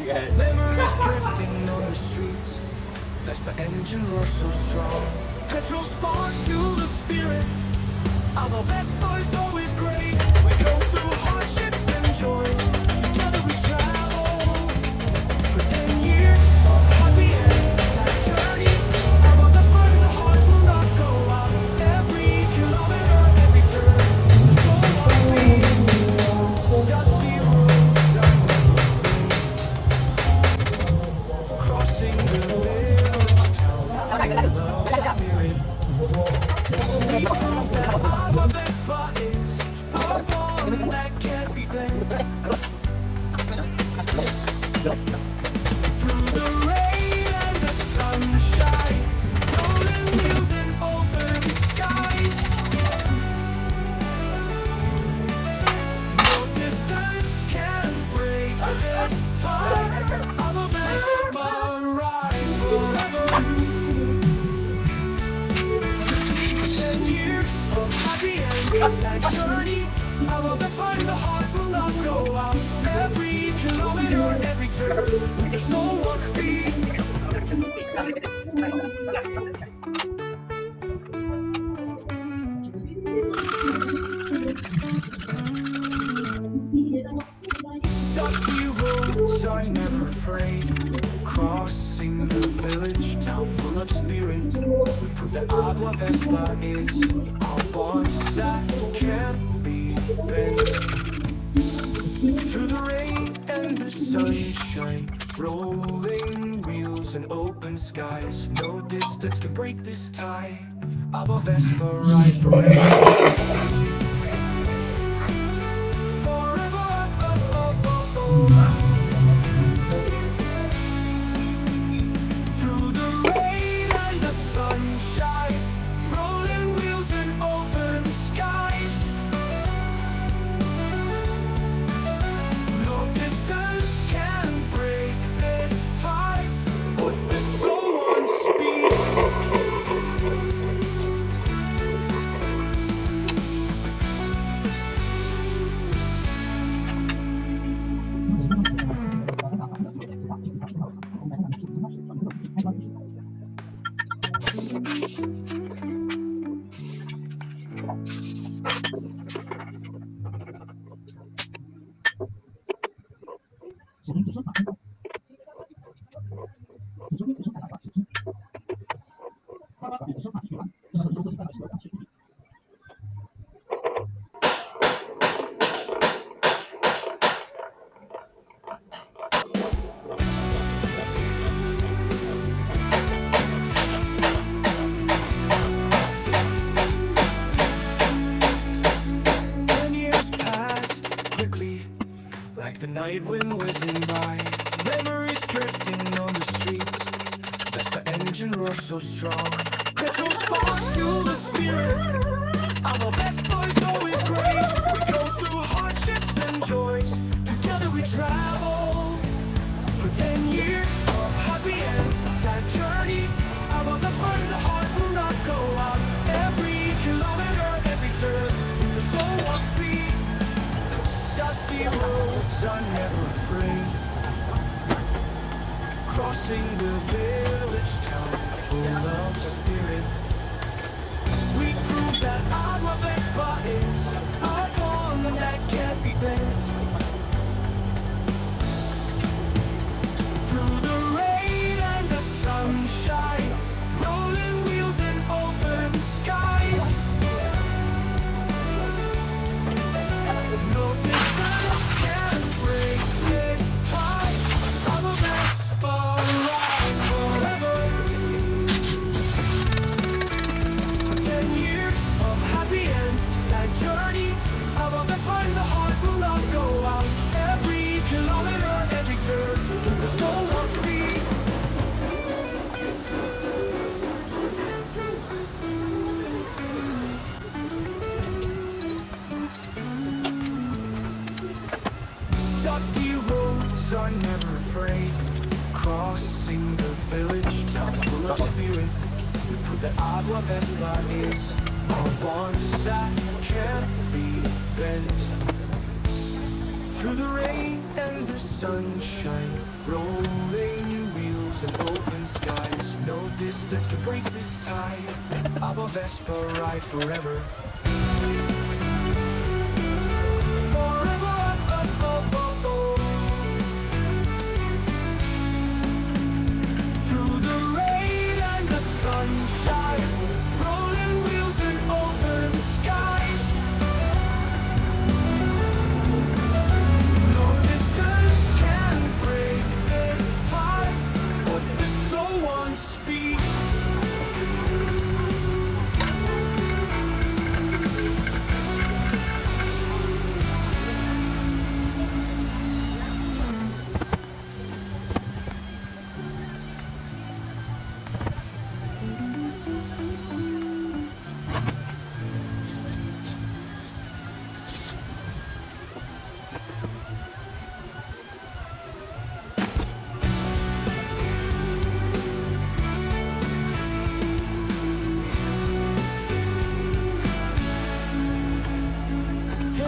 Memories drifting on the streets. Vespa engine roars so strong. Petrol sparks fuel the spirit. Our Vespa is always great. We go through hardships and joys. Together we travel. For 10 years of happy and sad journey. Our Vespa in the heart will not go out. Every kilometer, every turn. The soul wants me. Dusty roads are never free. Crossing the village town. Love spirit. Our Vespa is a bond that can't be bent. Through the rain and the sunshine, rolling wheels and open skies. No distance can break this tie. Our Vespa ride forever. 10 years of happy and sad journey. Our Vespa in the heart will not go out. Every kilometer, every turn, the soul wants speed. Dusty roads are never afraid. Crossing the village town full of spirit. We prove that our Vespa is our bond that can't be bent. Through the rain and the sunshine, rolling wheels and open skies. No distance can break this tie. Our Vespa ride forever. Through the rain and the sunshine, rolling wheels and open skies. No distance can break this tie. With the soul on speed. Like the night wind whizzing by, memories drifting on the streets. Vespa engine roars so strong. Petrol sparks fuel the spirit. Our Vespa is always great. We go through hardships and joys. Together we travel. For 10 years of happy and sad journey. Our Vespa in the heart will not go out. Every kilometer, every turn, the soul wants speed. Dusty roads are never afraid. Crossing the village town full of spirit. We prove that our Vespa is a bond that can't be bent. Through the rain and the sunshine, rolling wheels and open skies. No distance can break this tie. Our Vespa ride forever. For 10 years of happy and sad journey. Our Vespa in the heart will not go out. Every kilometer, every turn, the soul wants speed. Dusty roads are never afraid. Crossing the village town full of spirit. We prove that our Vespa is our bond that can't be bent. Through the rain and the sunshine, rolling wheels and open skies, no distance to break this tie of a Vespa ride forever. Forever, through the rain and the sunshine, rolling wheels and open skies, no distance can break this tie of this soul one speed.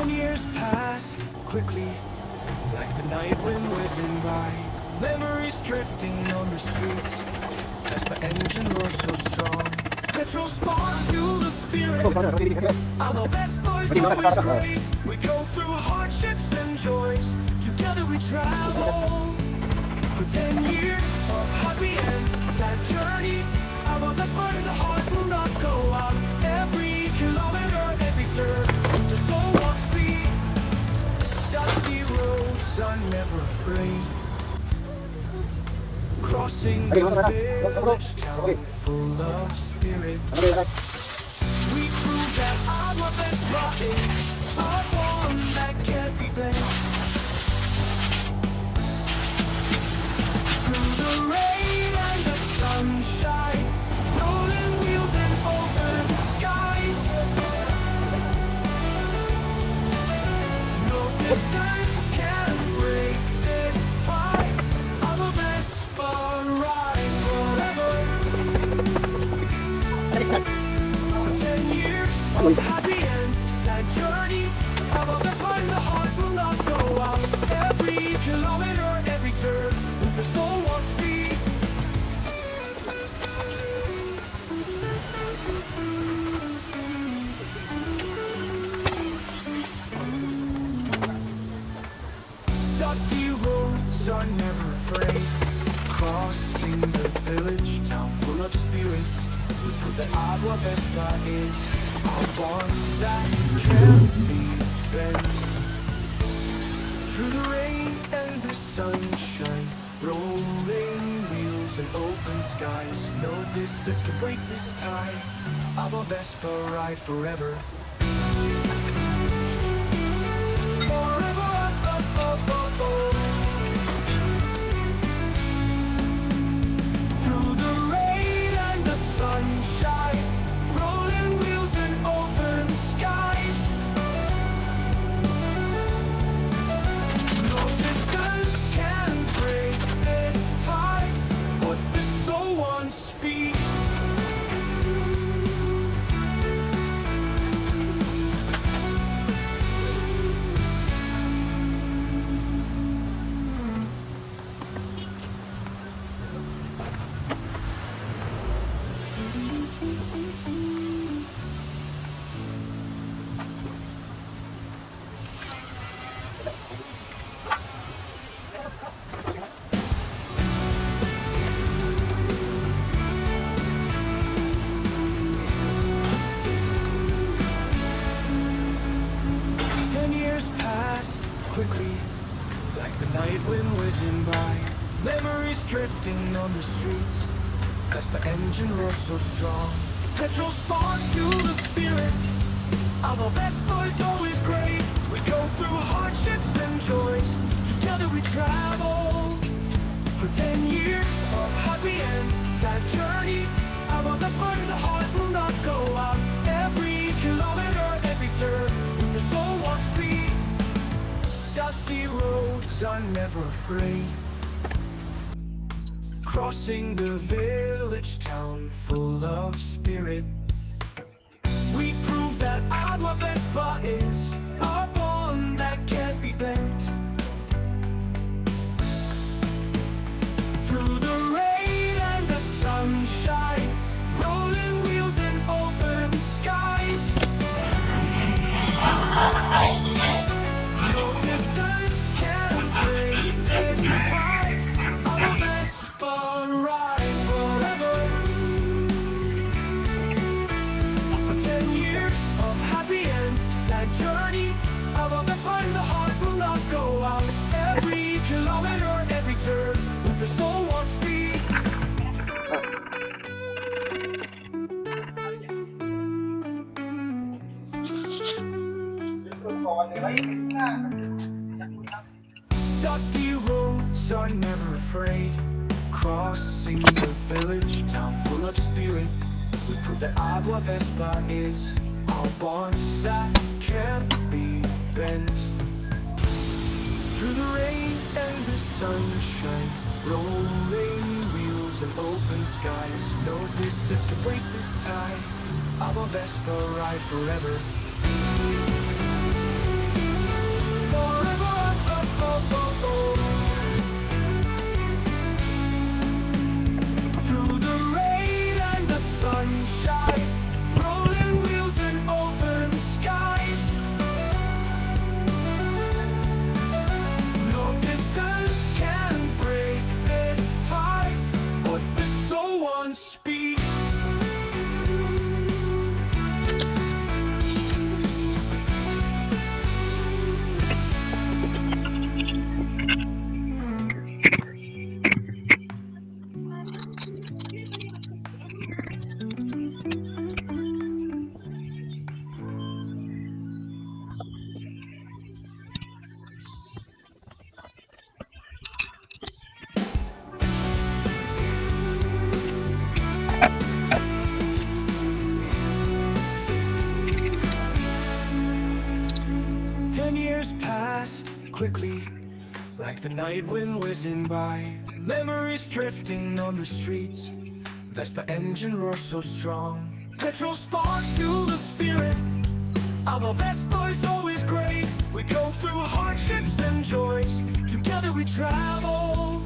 Years pass quickly, like the night wind whizzing by. Memories drifting on the streets, as my engine roars so strong. Petrol sparks fuel the spirit. Our Vespa is always great. We go through hardships and joys. Together we travel. For 10 years of happy and sad journey, our Vespa in the heart will not go out. Every kilometer, every turn, the soul walks speed. Dusty roads are never afraid. Crossing the village town full of spirit. We prove that our Vespa is our one that can't be bent. Through the rain and the sunshine, rolling wheels and open skies, no distance can break this tie of a Vespa ride forever. For 10 years, happy and sad journey, of a Vespa in the heart will not go out. Every kilometer, every turn, with the soul wants speed. Dusty roads are never afraid. Crossing the village town full of spirit, we prove that our Vespa is our bond that can't be bent. Through the rain and the sunshine, rolling wheels and open skies, no distance to break this tie. Our Vespa ride forever. Forever, through the rain and the sunshine, rolling wheels and open skies, no distance can break this tie with this soul one speed. Quickly, like the night wind whizzing by. Memories drifting on the streets, as my engine roars so strong. Petrol sparks fuel the spirit. Our Vespa is always great. We go through hardships and joys. Together we travel. For 10 years of happy and sad journey, our Vespa in the heart will not go out. Every kilometer, every turn, with the soul walks speed. Dusty roads are never afraid. Crossing the village town full of spirit, we prove that our Vespa is our bond that can't be bent. Dusty roads are never afraid. Crossing the village town full of spirit. We prove that Agua Vespa is our bond that can't be bent. Through the rain and the sunshine, rolling wheels and open skies, no distance to break this tie. Agua Vespa ride forever. Forever, oh, oh, oh, oh. Through the rain and the sunshine, rolling wheels and open skies, no distance can break this tie. What this soul once speak. Years passed quickly, like the night wind whizzing by. Memories drifting on the streets. Vespa engine roars so strong. Petrol sparks fuel the spirit. Our Vespa is always great. We go through hardships and joys. Together we travel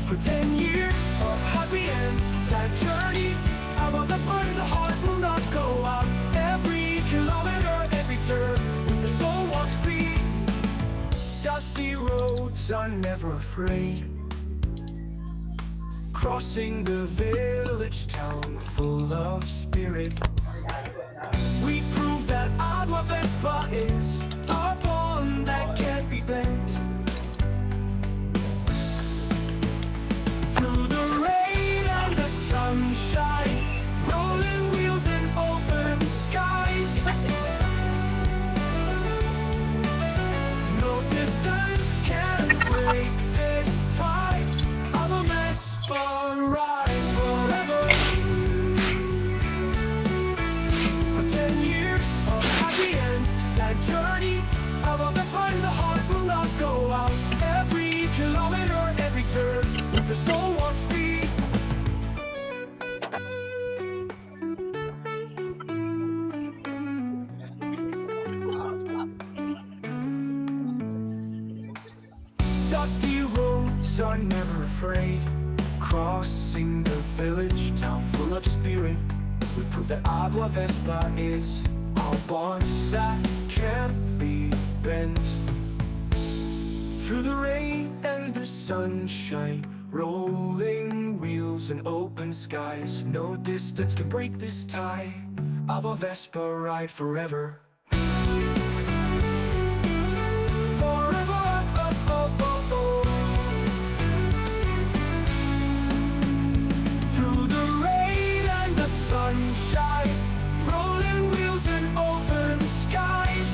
for 10 years of happy and sad journey. Our Vespa in the heart will not go out. Every kilometer, every turn, with the soul walks speed. Dusty roads are never afraid. Crossing the village town full of spirit. We prove that Agua Vespa is our bond that can't be bent. Through the rain and the sunshine, rolling wheels and open skies, no distance can break this tie. Agua Vespa ride forever. For 10 years of happy and sad journey, Agua Vespa in the heart will not go out. Every kilometer, every turn, with the soul won't speed. Dusty roads are never afraid. Crossing the village town full of spirit. We prove that Agua Vespa is our bond that can't be bent. Through the rain and the sunshine, rolling wheels and open skies, no distance can break this tie. Agua Vespa ride forever. Sunshine, rolling wheels and open skies,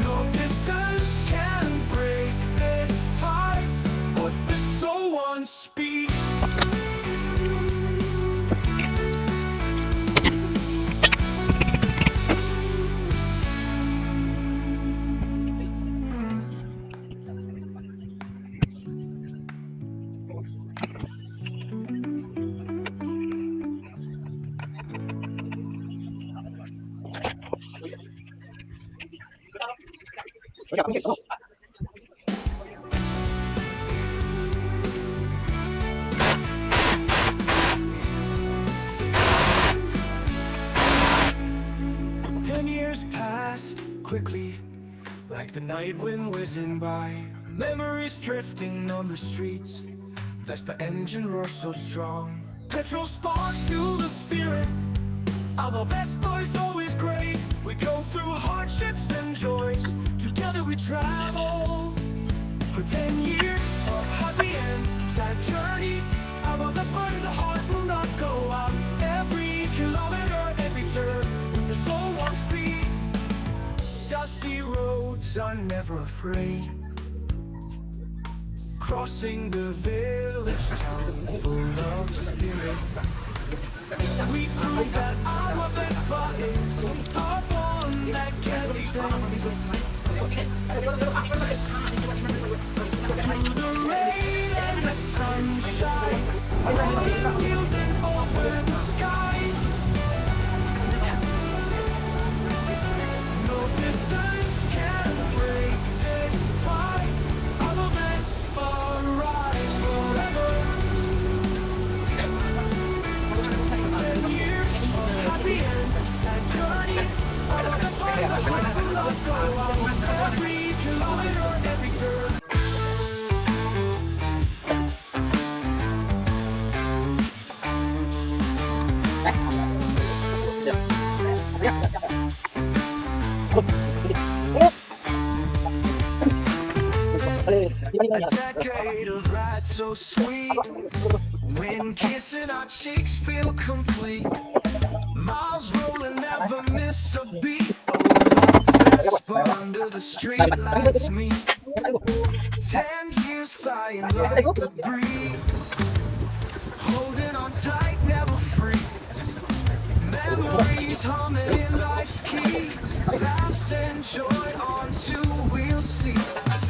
no distance can break this tie. What this soul once speak. Quickly, like the night wind whizzing by. Memories drifting on the streets. Vespa engine roars so strong. Petrol sparks fuel the spirit. Our Vespa is always great. We go through hardships and joys. Together we travel for 10 years of happy and sad journey. Our Vespa in the heart will not go out. Every kilometer, every turn, with the soul wants parade, crossing the village town full of spirit. We prove that our Vespa is our bond that can be bent. Through the rain and the sunshine, rolling wheels and open skies. No distance can break this tie. Our Vespa ride forever. 10 years of happy and sad journey. Our Vespa will not go out. Every kilometer, every turn. A decade of rides so sweet. When kissing our cheeks feel complete. Miles rolling, never miss a beat. Oh, Vespa under the street lights me. 10 years flying like the breeze. Holding on tight, never freeze. Memories humming in life's keys. Laughs and joy on two-wheel seats.